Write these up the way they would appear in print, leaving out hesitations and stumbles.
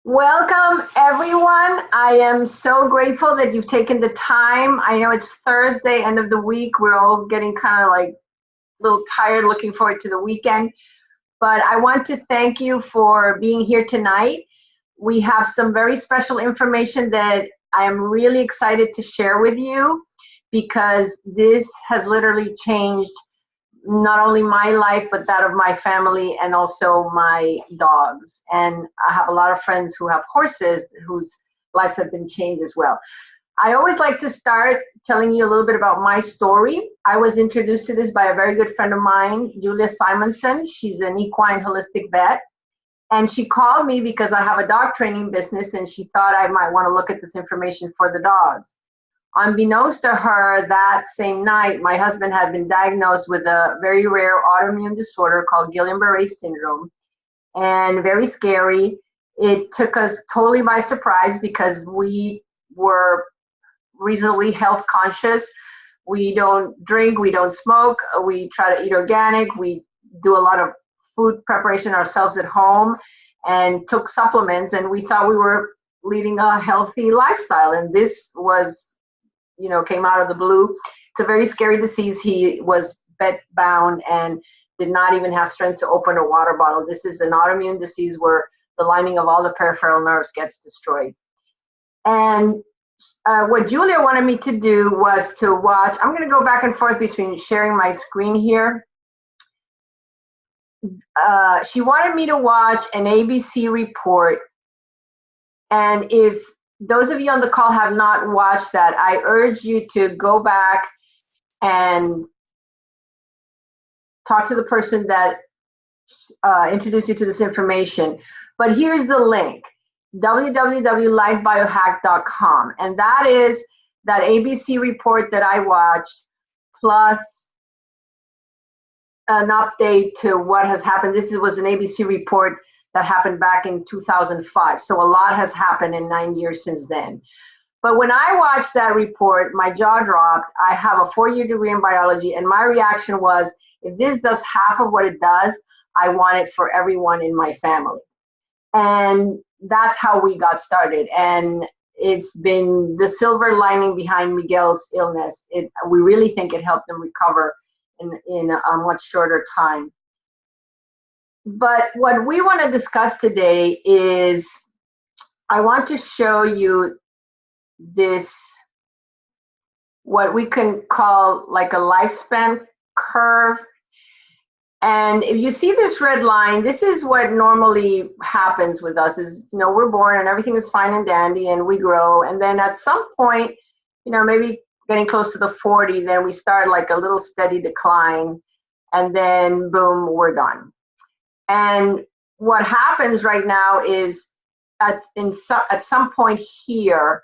Welcome, everyone. I am so grateful that you've taken the time. I know it's Thursday, end of the week. We're all getting kind of like a little tired, looking forward to the weekend. But I want to thank you for being here tonight. We have some very special information that I am really excited to share with you because this has literally changed not only my life, but that of my family and also my dogs. And I have a lot of friends who have horses whose lives have been changed as well. I always like to start telling you a little bit about my story. I was introduced to this by a very good friend of mine, Julia Simonson. She's an equine holistic vet. And she called me because I have a dog training business and she thought I might want to look at this information for the dogs. Unbeknownst to her, that same night, my husband had been diagnosed with a very rare autoimmune disorder called Guillain-Barré syndrome, and very scary. It took us totally by surprise because we were reasonably health conscious. We don't drink, we don't smoke, we try to eat organic, we do a lot of food preparation ourselves at home, and took supplements, and we thought we were leading a healthy lifestyle, and this was came out of the blue. It's a very scary disease. He was bed bound and did not even have strength to open a water bottle. This is an autoimmune disease where the lining of all the peripheral nerves gets destroyed. And what Julia wanted me to do was to watch. I'm going to go back and forth between sharing my screen here. She wanted me to watch an ABC report. And if those of you on the call have not watched that, I urge you to go back and talk to the person that introduced you to this information. But here's the link, www.lifebiohack.com. And that is that ABC report that I watched, plus an update to what has happened. This was an ABC report that happened back in 2005. So a lot has happened in 9 years since then. But when I watched that report, my jaw dropped. I have a 4-year degree in biology, and my reaction was, if this does half of what it does, I want it for everyone in my family. And that's how we got started. And it's been the silver lining behind Miguel's illness. We really think it helped him recover in a much shorter time. But what we want to discuss today is, I want to show you this, what we can call like a lifespan curve. And if you see this red line, this is what normally happens with us is, we're born and everything is fine and dandy and we grow. And then at some point, maybe getting close to the 40, then we start like a little steady decline, and then boom, we're done. And what happens right now is at some point here,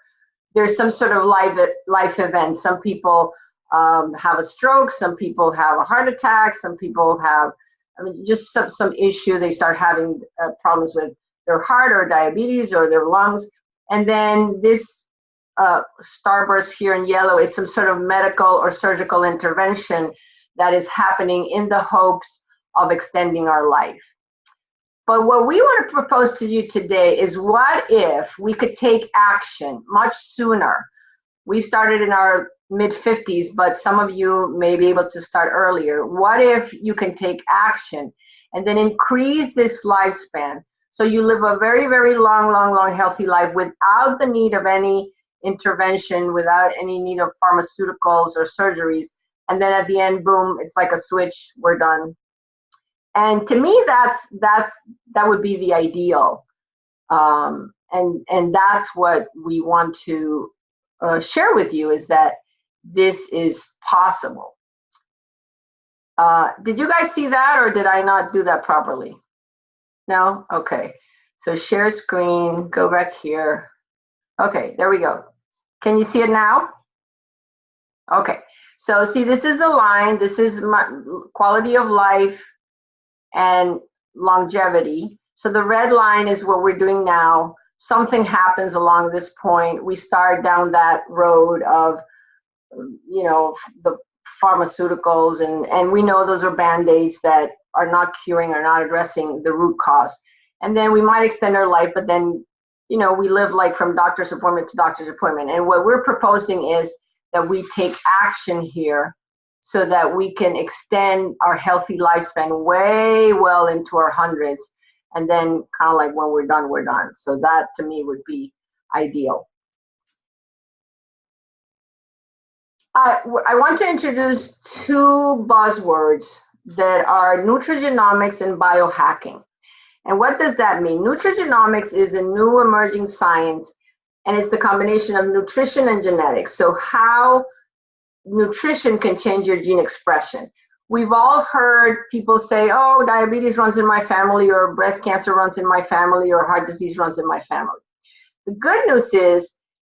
there's some sort of life event. Some people have a stroke, some people have a heart attack, some people have, just some issue. They start having problems with their heart or diabetes or their lungs. And then this starburst here in yellow is some sort of medical or surgical intervention that is happening in the hopes of extending our life. But what we want to propose to you today is, what if we could take action much sooner? We started in our mid-50s, but some of you may be able to start earlier. What if you can take action and then increase this lifespan so you live a very, very long, healthy life without the need of any intervention, without any need of pharmaceuticals or surgeries? And then at the end, boom, it's like a switch, we're done. And to me, that would be the ideal, and that's what we want to share with you, is that this is possible. Did you guys see that, or did I not do that properly? No? Okay. So share screen, go back here. Okay, there we go. Can you see it now? Okay. So see, this is the line. This is my quality of life and longevity. So the red line is what we're doing now. Something happens along this point. We start down that road of, the pharmaceuticals, and we know those are band-aids that are not curing or not addressing the root cause. And then we might extend our life, but then we live like from doctor's appointment to doctor's appointment. And what we're proposing is that we take action here so that we can extend our healthy lifespan way well into our hundreds. And then kind of like when we're done, we're done. So that to me would be ideal. I want to introduce two buzzwords that are nutrigenomics and biohacking. And what does that mean? Nutrigenomics is a new emerging science, and it's the combination of nutrition and genetics. So how nutrition can change your gene expression. We've all heard people say, oh, diabetes runs in my family, or breast cancer runs in my family, or heart disease runs in my family. The good news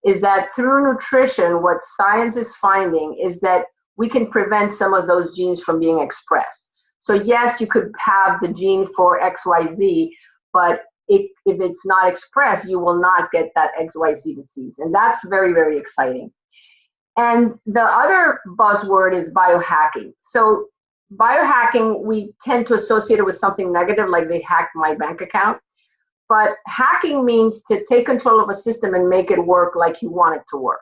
is that through nutrition, what science is finding is that we can prevent some of those genes from being expressed. So yes, you could have the gene for XYZ, but if it's not expressed, you will not get that XYZ disease. And that's very, very exciting. And the other buzzword is biohacking. So biohacking, we tend to associate it with something negative, like they hacked my bank account. But hacking means to take control of a system and make it work like you want it to work.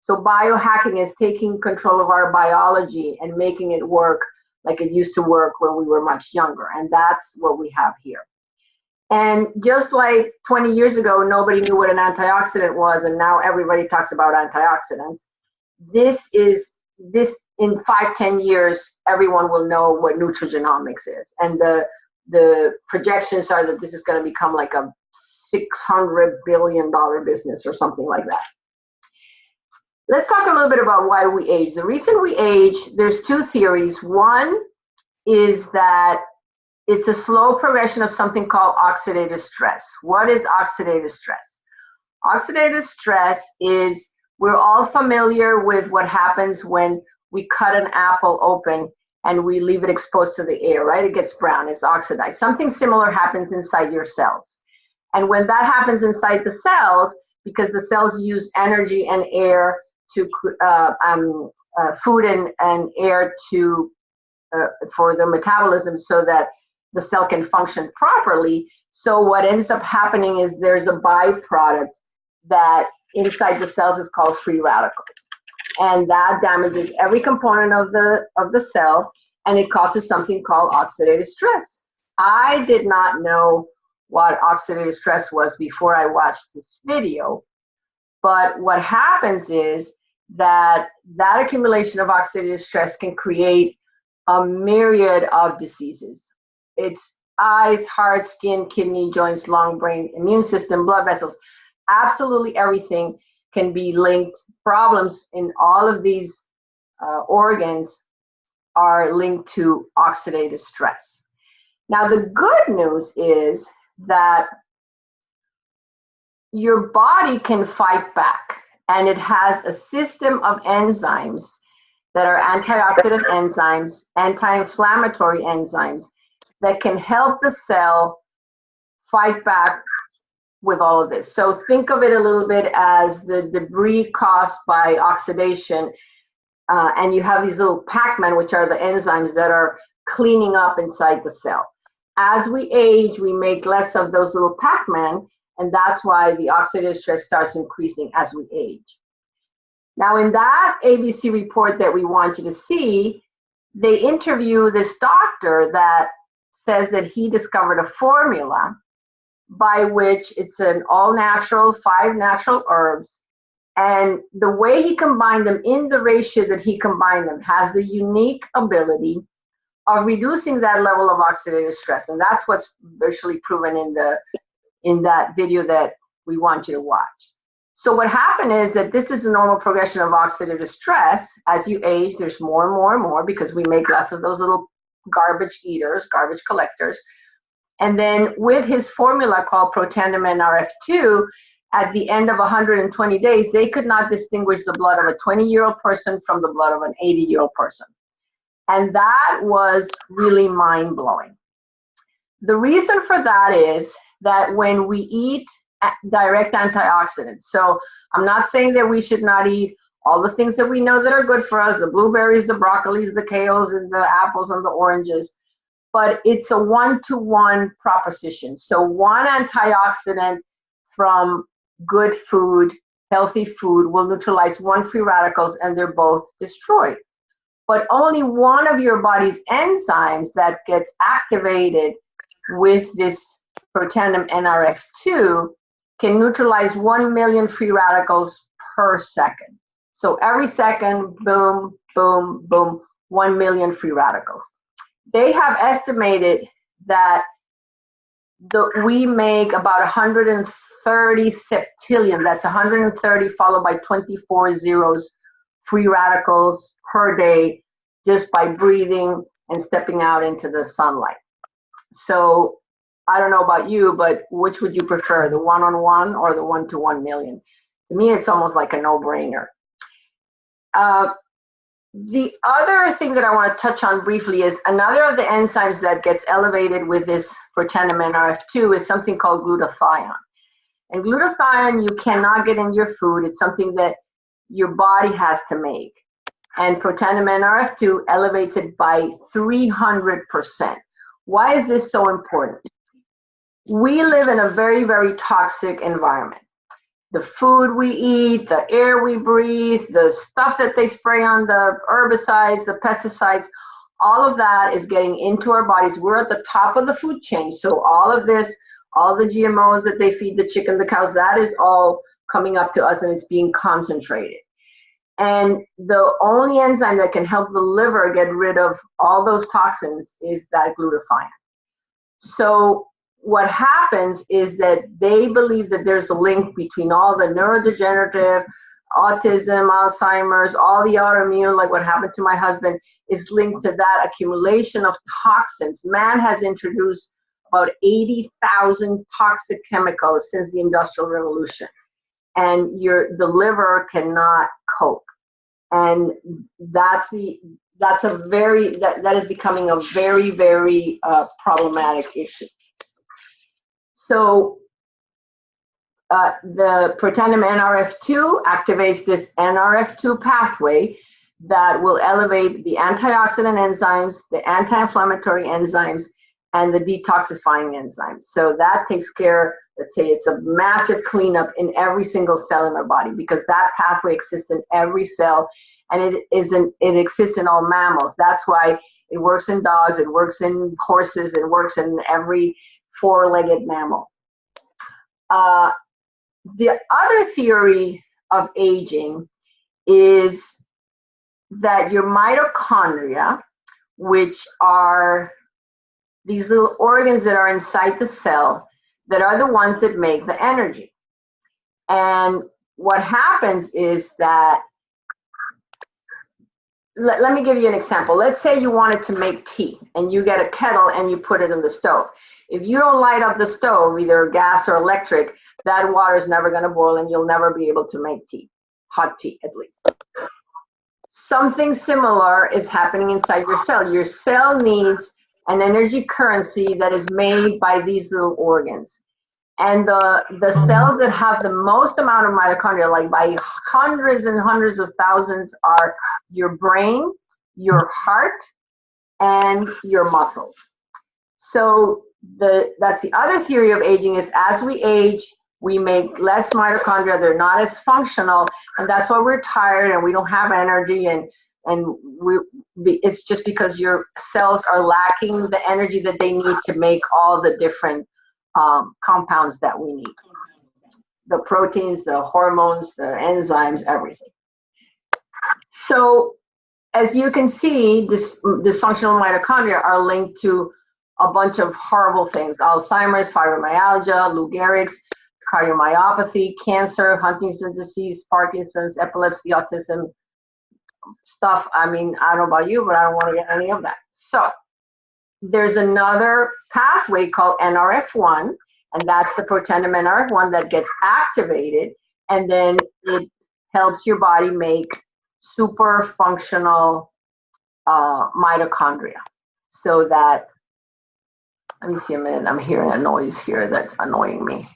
So biohacking is taking control of our biology and making it work like it used to work when we were much younger. And that's what we have here. And just like 20 years ago, nobody knew what an antioxidant was, and now everybody talks about antioxidants. This in 5-10 years, everyone will know what nutrigenomics is. And the projections are that this is going to become like a $600 billion business or something like that. Let's talk a little bit about why we age. The reason we age, there's two theories. One is that it's a slow progression of something called oxidative stress. What is oxidative stress? Oxidative stress is, we're all familiar with what happens when we cut an apple open and we leave it exposed to the air, right? It gets brown, it's oxidized. Something similar happens inside your cells. And when that happens inside the cells, because the cells use energy and air to, food and air to, for their metabolism so that the cell can function properly. So what ends up happening is there's a byproduct that inside the cells is called free radicals. And that damages every component of the cell, and it causes something called oxidative stress. I did not know what oxidative stress was before I watched this video, but what happens is that accumulation of oxidative stress can create a myriad of diseases. It's eyes, heart, skin, kidney, joints, lung, brain, immune system, blood vessels, absolutely everything can be linked. Problems in all of these organs are linked to oxidative stress. Now, the good news is that your body can fight back, and it has a system of enzymes that are antioxidant enzymes, anti-inflammatory enzymes that can help the cell fight back with all of this. So think of it a little bit as the debris caused by oxidation, and you have these little Pac-Man, which are the enzymes that are cleaning up inside the cell. As we age, we make less of those little Pac-Man, and that's why the oxidative stress starts increasing as we age. Now, in that ABC report that we want you to see, they interview this doctor that says that he discovered a formula by which it's an all-natural, 5 natural herbs, and the way he combined them in the ratio that he combined them has the unique ability of reducing that level of oxidative stress, and that's what's virtually proven in that video that we want you to watch. So what happened is that this is a normal progression of oxidative stress. As you age, there's more and more and more because we make less of those little garbage eaters, garbage collectors. And then with his formula called Protandim NRF2, at the end of 120 days, they could not distinguish the blood of a 20-year-old person from the blood of an 80-year-old person. And that was really mind-blowing. The reason for that is that when we eat direct antioxidants, so I'm not saying that we should not eat all the things that we know that are good for us, the blueberries, the broccolis, the kales, and the apples and the oranges, but it's a 1-to-1 proposition. So one antioxidant from good food, healthy food, will neutralize 1 free radicals and they're both destroyed. But only one of your body's enzymes that gets activated with this protandim NRF2 can neutralize 1 million free radicals per second. So every second, boom, boom, boom, 1 million free radicals. They have estimated that we make about 130 septillion, that's 130 followed by 24 zeros, free radicals per day just by breathing and stepping out into the sunlight. So I don't know about you, but which would you prefer, the 1-on-1 or the 1 to 1 million? To me, it's almost like a no-brainer. The other thing that I want to touch on briefly is another of the enzymes that gets elevated with this protandim NRF2 is something called glutathione. And glutathione you cannot get in your food. It's something that your body has to make. And protandim NRF2 elevates it by 300%. Why is this so important? We live in a very, very toxic environment. The food we eat, the air we breathe, the stuff that they spray on, the herbicides, the pesticides, all of that is getting into our bodies. We're at the top of the food chain. So all of this, all the GMOs that they feed the chicken, the cows, that is all coming up to us and it's being concentrated. And the only enzyme that can help the liver get rid of all those toxins is that glutathione. So what happens is that they believe that there's a link between all the neurodegenerative, autism, Alzheimer's, all the autoimmune, like what happened to my husband, is linked to that accumulation of toxins. Man has introduced about 80,000 toxic chemicals since the Industrial Revolution, and the liver cannot cope. And that is becoming a very, very problematic issue. So the protandim NRF2 activates this NRF2 pathway that will elevate the antioxidant enzymes, the anti-inflammatory enzymes, and the detoxifying enzymes. So that takes care, let's say it's a massive cleanup in every single cell in our body, because that pathway exists in every cell, and it exists in all mammals. That's why it works in dogs, it works in horses, it works in every four-legged mammal. The other theory of aging is that your mitochondria, which are these little organs that are inside the cell, that are the ones that make the energy. And what happens is that, let me give you an example. Let's say you wanted to make tea and you get a kettle and you put it in the stove. If you don't light up the stove, either gas or electric, that water is never going to boil and you'll never be able to make tea, hot tea at least. Something similar is happening inside your cell. Your cell needs an energy currency that is made by these little organs. And the cells that have the most amount of mitochondria, like by hundreds and hundreds of thousands, are your brain, your heart, and your muscles. So that's the other theory of aging, is as we age, we make less mitochondria, they're not as functional, and that's why we're tired and we don't have energy, and it's just because your cells are lacking the energy that they need to make all the different compounds that we need. The proteins, the hormones, the enzymes, everything. So as you can see, dysfunctional mitochondria are linked to a bunch of horrible things: Alzheimer's, fibromyalgia, Lou Gehrig's, cardiomyopathy, cancer, Huntington's disease, Parkinson's, epilepsy, autism, stuff. I mean, I don't know about you, but I don't want to get any of that. So there's another pathway called NRF1, and that's the protandim NRF1 that gets activated, and then it helps your body make super functional mitochondria. So that, let me see a minute, I'm hearing a noise here that's annoying me.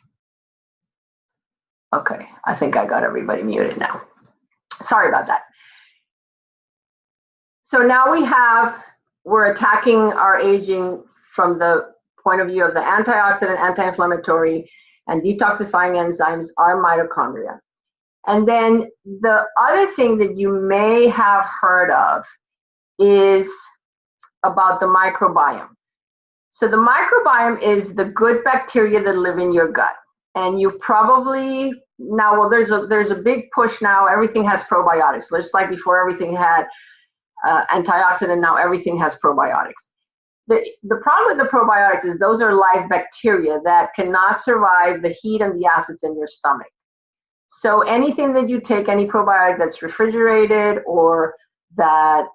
Okay, I think I got everybody muted now. Sorry about that. So now we're attacking our aging from the point of view of the antioxidant, anti-inflammatory, and detoxifying enzymes are mitochondria. And then the other thing that you may have heard of is about the microbiome. So the microbiome is the good bacteria that live in your gut. And you probably, now, well, there's a big push now. Everything has probiotics. Just like before everything had antioxidant, now everything has probiotics. The problem with the probiotics is those are live bacteria that cannot survive the heat and the acids in your stomach. So anything that you take, any probiotic that's refrigerated or that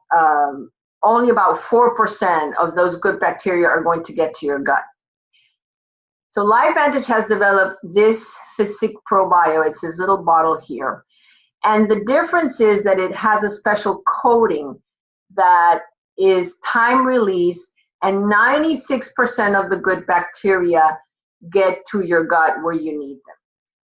only about 4% of those good bacteria are going to get to your gut. So LifeVantage has developed this Physic ProBio. It's this little bottle here. And the difference is that it has a special coating that is time release, and 96% of the good bacteria get to your gut where you need them.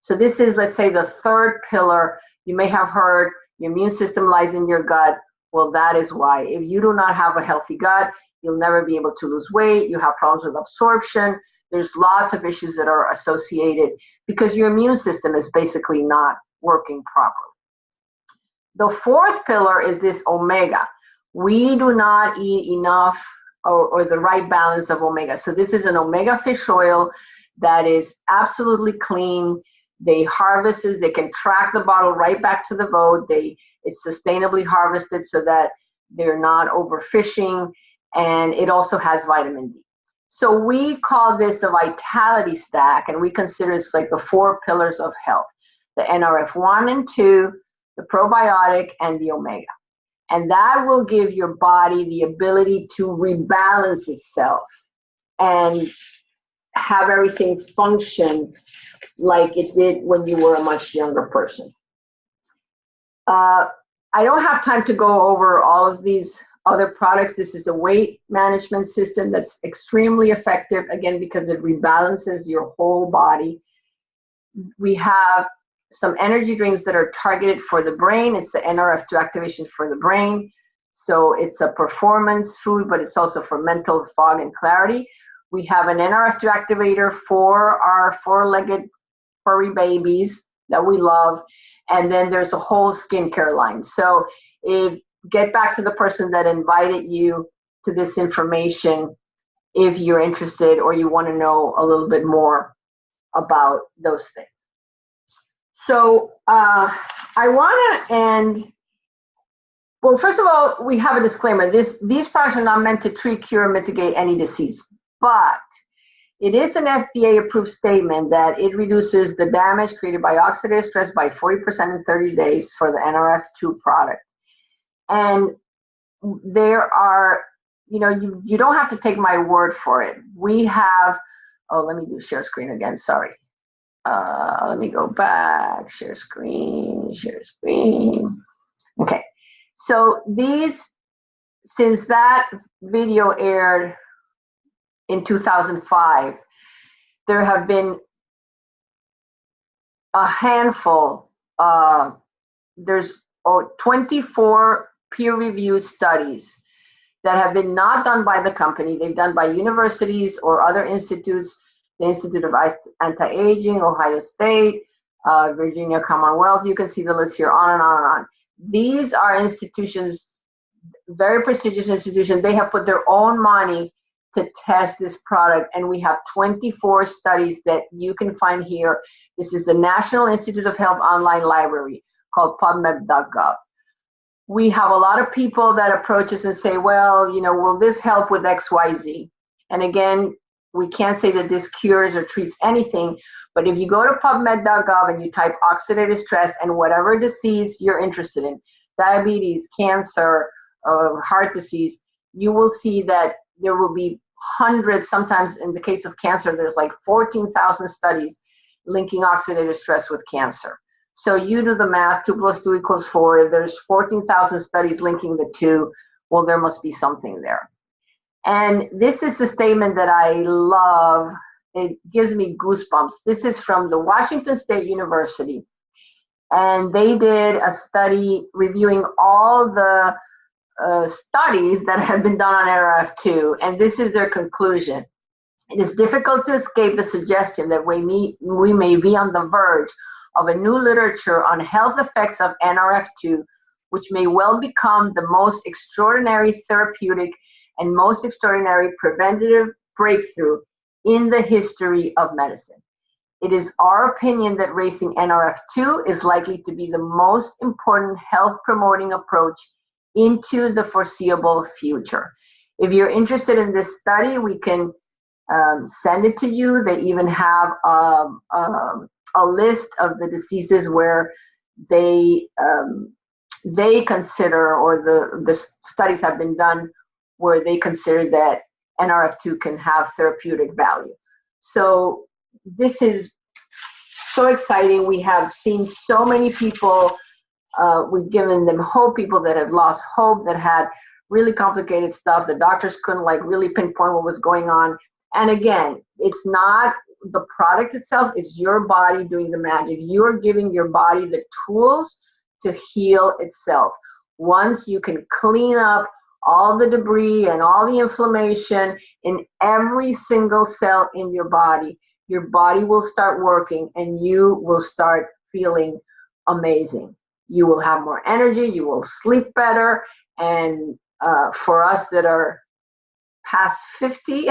So this is, let's say, the third pillar. You may have heard your immune system lies in your gut. Well, that is why. If you do not have a healthy gut, you'll never be able to lose weight. You have problems with absorption. There's lots of issues that are associated because your immune system is basically not working properly. The fourth pillar is this omega. We do not eat enough or the right balance of omega. So this is an omega fish oil that is absolutely clean. They harvest it, they can track the bottle right back to the boat. It's sustainably harvested so that they're not overfishing, and it also has vitamin D. So we call this a vitality stack, and we consider it's like the 4 pillars of health: the NRF1 and 2, the probiotic, and the omega. And that will give your body the ability to rebalance itself and have everything function like it did when you were a much younger person. I don't have time to go over all of these other products. This is a weight management system that's extremely effective, again, because it rebalances your whole body. We have some energy drinks that are targeted for the brain. It's the NRF2 activation for the brain. So it's a performance food, but it's also for mental fog and clarity. We have an NRF2 activator for our 4-legged furry babies that we love. And then there's a whole skincare line. So get back to the person that invited you to this information if you're interested or you want to know a little bit more about those things. So I want to end. Well, first of all, we have a disclaimer. These products are not meant to treat, cure, or mitigate any disease, but it is an FDA-approved statement that it reduces the damage created by oxidative stress by 40% in 30 days for the NRF2 product. And there are, you don't have to take my word for it. We have, let me do share screen again, sorry. Let me go back, share screen. Okay, so since that video aired in 2005, there have been a handful, there's 24 peer-reviewed studies that have been not done by the company. They've done by universities or other institutes, the Institute of Anti-Aging, Ohio State, Virginia Commonwealth. You can see the list here, on and on and on. These are institutions, very prestigious institutions. They have put their own money to test this product, and we have 24 studies that you can find here. This is the National Institute of Health online library called PubMed.gov. We have a lot of people that approach us and say, well, will this help with XYZ? And again, we can't say that this cures or treats anything, but if you go to PubMed.gov and you type oxidative stress and whatever disease you're interested in, diabetes, cancer, heart disease, you will see that there will be hundreds, sometimes in the case of cancer, there's like 14,000 studies linking oxidative stress with cancer. So you do the math, 2 + 2 = 4. If there's 14,000 studies linking the two, well, there must be something there. And this is a statement that I love. It gives me goosebumps. This is from the Washington State University. And they did a study reviewing all the studies that have been done on NRF2. And this is their conclusion. It is difficult to escape the suggestion that we may be on the verge of a new literature on health effects of NRF2, which may well become the most extraordinary therapeutic and most extraordinary preventative breakthrough in the history of medicine. It is our opinion that raising NRF2 is likely to be the most important health promoting approach into the foreseeable future. If you're interested in this study, we can send it to you. They even have a list of the diseases where they consider, or the studies have been done where they consider that NRF2 can have therapeutic value. So this is so exciting. We have seen so many people, we've given them hope, people that have lost hope, that had really complicated stuff. The doctors couldn't like really pinpoint what was going on. And again, it's not the product itself, it's your body doing the magic. You're giving your body the tools to heal itself. Once you can clean up all the debris and all the inflammation in every single cell in your body will start working and you will start feeling amazing. You will have more energy, you will sleep better, and for us that are past 50,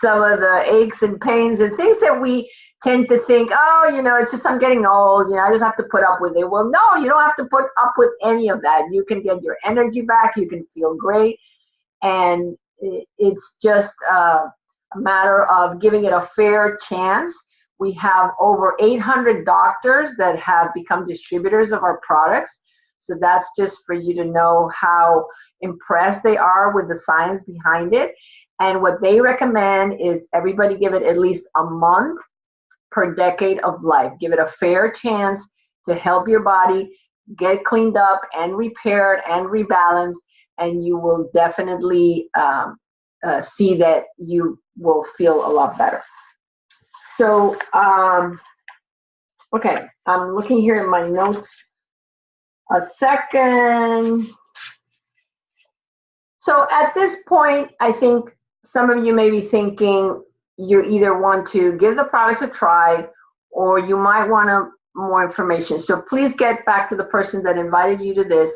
some of the aches and pains and things that we tend to think, oh, you know, it's just I'm getting old, you know, I just have to put up with it. Well, no, you don't have to put up with any of that. You can get your energy back, you can feel great, and it's just a matter of giving it a fair chance. We have over 800 doctors that have become distributors of our products. So that's just for you to know how impressed they are with the science behind it. And what they recommend is everybody give it at least a month per decade of life. Give it a fair chance to help your body get cleaned up and repaired and rebalanced, and you will definitely see that you will feel a lot better. So, okay, I'm looking here in my notes a second. So at this point, I think some of you may be thinking you either want to give the products a try or you might want more information. So please get back to the person that invited you to this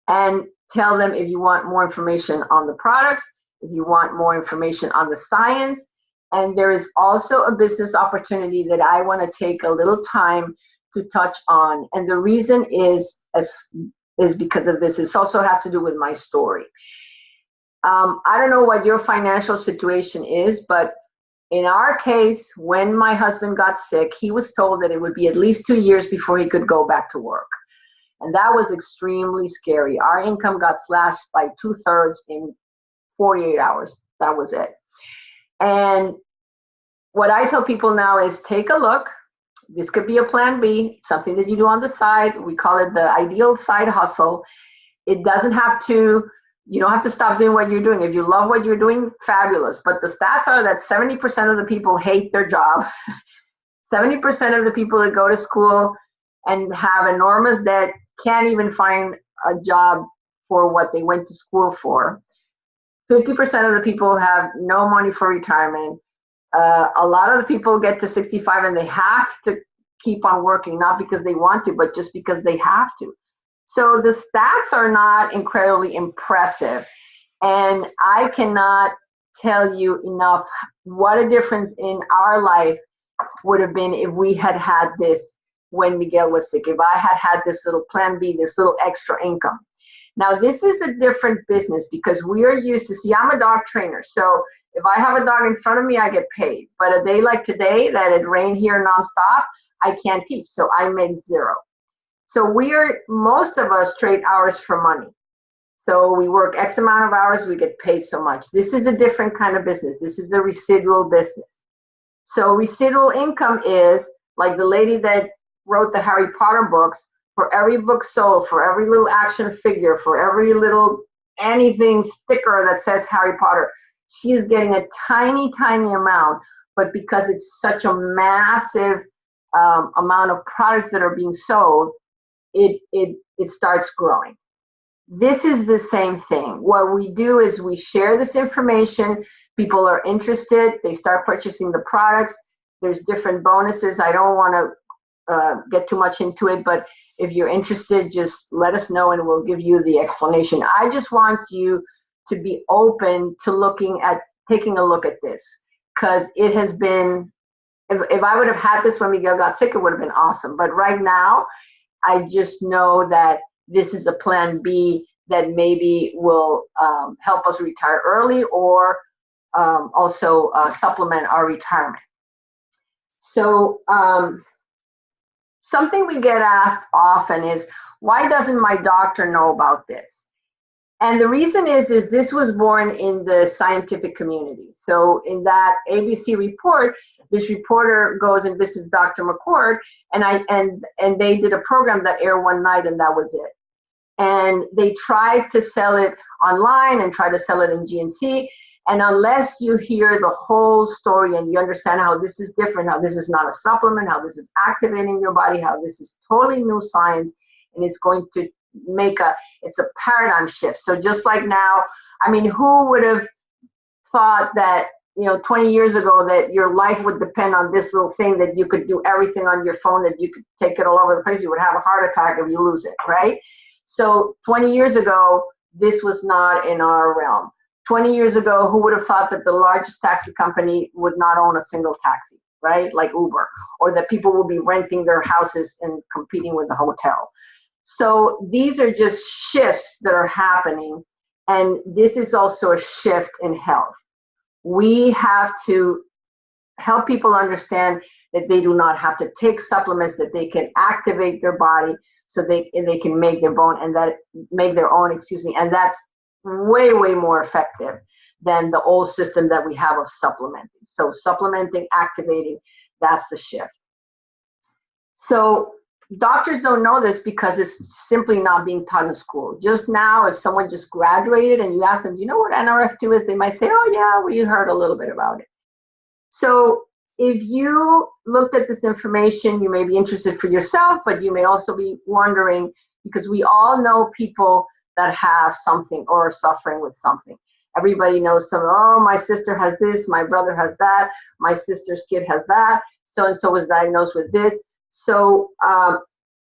and tell them if you want more information on the products, if you want more information on the science. And there is also a business opportunity that I want to take a little time to touch on. And the reason is because of this. It also has to do with my story. I don't know what your financial situation is, but in our case, when my husband got sick, he was told that it would be at least 2 years before he could go back to work. And that was extremely scary. Our income got slashed by 2/3 in 48 hours. That was it. And what I tell people now is take a look. This could be a plan B, something that you do on the side. We call it the ideal side hustle. It doesn't have to, you don't have to stop doing what you're doing. If you love what you're doing, fabulous. But the stats are that 70% of the people hate their job. 70% of the people that go to school and have enormous debt can't even find a job for what they went to school for. 50% of the people have no money for retirement. A lot of the people get to 65 and they have to keep on working, not because they want to, but just because they have to. So the stats are not incredibly impressive. And I cannot tell you enough what a difference in our life would have been if we had had this when Miguel was sick, if I had had this little plan B, this little extra income. Now, this is a different business because we are used to, see, I'm a dog trainer. So if I have a dog in front of me, I get paid. But a day like today that it rained here nonstop, I can't teach. So I make zero. So most of us trade hours for money. So we work X amount of hours, we get paid so much. This is a different kind of business. This is a residual business. So residual income is like the lady that wrote the Harry Potter books. For every book sold, for every little action figure, for every little anything sticker that says Harry Potter, she is getting a tiny, tiny amount. But because it's such a massive amount of products that are being sold, it starts growing. This is the same thing. What we do is we share this information people are interested, they start purchasing the products. There's different bonuses. I don't want to get too much into it, but if you're interested, just let us know and we'll give you the explanation. I just want you to be open to taking a look at this, because it has been, if I would have had this when Miguel got sick, it would have been awesome. But right now, I just know that this is a plan B that maybe will help us retire early, or also supplement our retirement. So something we get asked often is, why doesn't my doctor know about this? And the reason is this was born in the scientific community. So in that ABC report, this reporter goes and visits Dr. McCord, and they did a program that aired one night, and that was it. And they tried to sell it online and try to sell it in GNC. And unless you hear the whole story and you understand how this is different, how this is not a supplement, how this is activating your body, how this is totally new science, and it's going to it's a paradigm shift. So just like now, I mean, who would have thought that, 20 years ago, that your life would depend on this little thing, that you could do everything on your phone, that you could take it all over the place, you would have a heart attack if you lose it, right? So 20 years ago, this was not in our realm. 20 years ago, who would have thought that the largest taxi company would not own a single taxi, right? Like Uber, or that people will be renting their houses and competing with the hotel. So these are just shifts that are happening. And this is also a shift in health. We have to help people understand that they do not have to take supplements, that they can activate their body so they can make their own, and that's way, way more effective than the old system that we have of supplementing. So supplementing, activating, that's the shift. So doctors don't know this because it's simply not being taught in school. Just now, if someone just graduated and you ask them, do you know what NRF2 is? They might say, oh yeah, we heard a little bit about it. So if you looked at this information, you may be interested for yourself, but you may also be wondering, because we all know people that have something or are suffering with something. Everybody knows oh, my sister has this, my brother has that, my sister's kid has that, so-and-so was diagnosed with this. So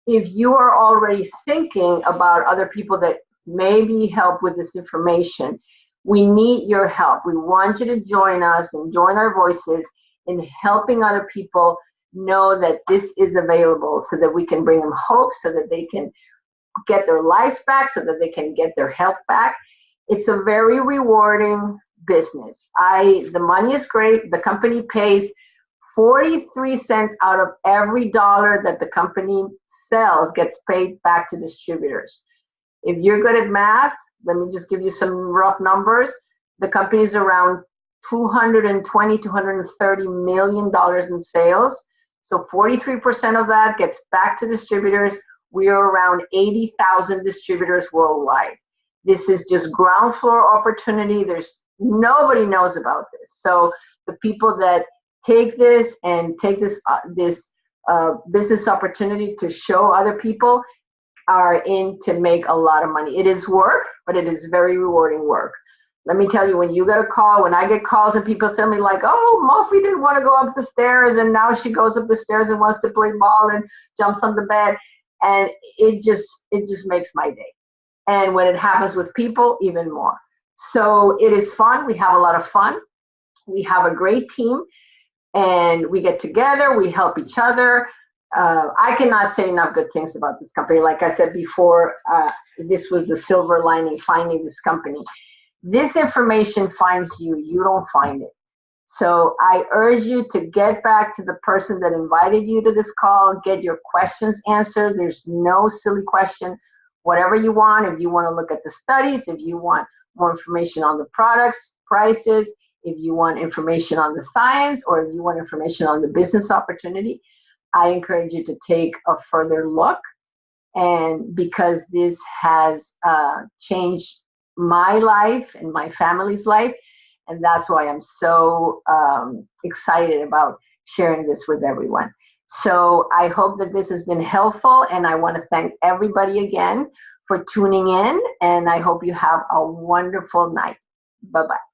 if you are already thinking about other people that maybe help with this information, we need your help. We want you to join us and join our voices in helping other people know that this is available, so that we can bring them hope, so that they can get their lives back, so that they can get their health back. It's a very rewarding business. The money is great. The company pays 43 cents out of every dollar that the company sells gets paid back to distributors. If you're good at math, let me just give you some rough numbers. The company is around $220, $230 million in sales. So 43% of that gets back to distributors. We are around 80,000 distributors worldwide. This is just ground floor opportunity. Nobody knows about this. So the people that take this and take this business opportunity to show other people are in to make a lot of money. It is work, but it is very rewarding work. Let me tell you, when you get a call, when I get calls and people tell me like, oh, Muffy didn't want to go up the stairs and now she goes up the stairs and wants to play ball and jumps on the bed, and it just makes my day. And when it happens with people, even more. So it is fun. We have a lot of fun. We have a great team, and we get together, we help each other. I cannot say enough good things about this company. Like I said before, this was the silver lining, finding this company. This information finds you, you don't find it. So I urge you to get back to the person that invited you to this call, get your questions answered. There's no silly question. Whatever you want, if you want to look at the studies, if you want more information on the products, prices, if you want information on the science, or if you want information on the business opportunity, I encourage you to take a further look. And because this has changed my life and my family's life, and that's why I'm so excited about sharing this with everyone. So I hope that this has been helpful, and I want to thank everybody again for tuning in, and I hope you have a wonderful night. Bye-bye.